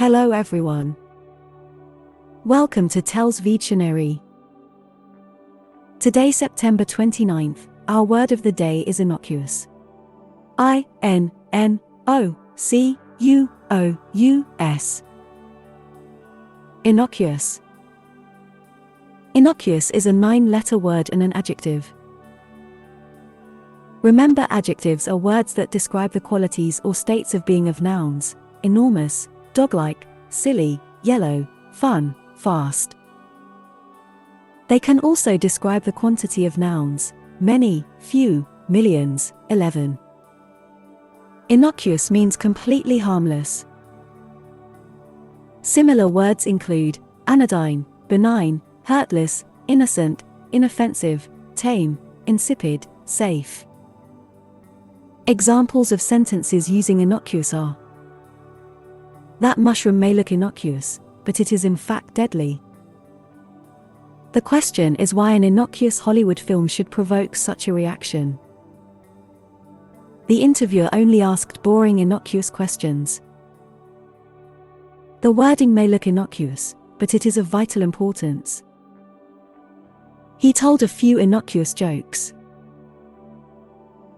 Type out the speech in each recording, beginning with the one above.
Hello everyone. Welcome to TELLS Videtionary. Today, September 29th, our word of the day is innocuous. I-N-N-O-C-U-O-U-S. Innocuous. Innocuous is a 9-letter word and an adjective. Remember, adjectives are words that describe the qualities or states of being of nouns: enormous, dog-like, silly, yellow, fun, fast. They can also describe the quantity of nouns: many, few, millions, 11. Innocuous means completely harmless. Similar words include anodyne, benign, hurtless, innocent, inoffensive, tame, insipid, safe. Examples of sentences using innocuous are: that mushroom may look innocuous, but it is in fact deadly. The question is why an innocuous Hollywood film should provoke such a reaction. The interviewer only asked boring, innocuous questions. The wording may look innocuous, but it is of vital importance. He told a few innocuous jokes.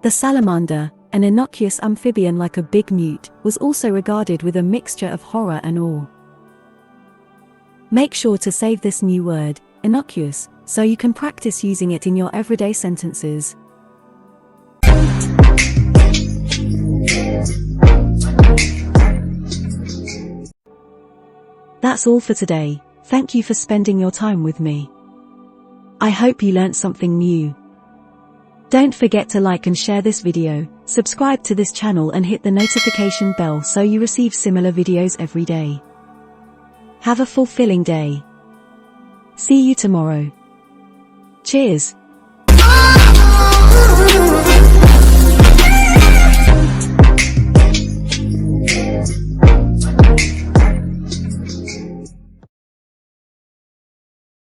The salamander, an innocuous amphibian like a big newt, was also regarded with a mixture of horror and awe. Make sure to save this new word, innocuous, so you can practice using it in your everyday sentences. That's all for today. Thank you for spending your time with me. I hope you learnt something new. Don't forget to like and share this video, subscribe to this channel and hit the notification bell so you receive similar videos every day. Have a fulfilling day. See you tomorrow. Cheers!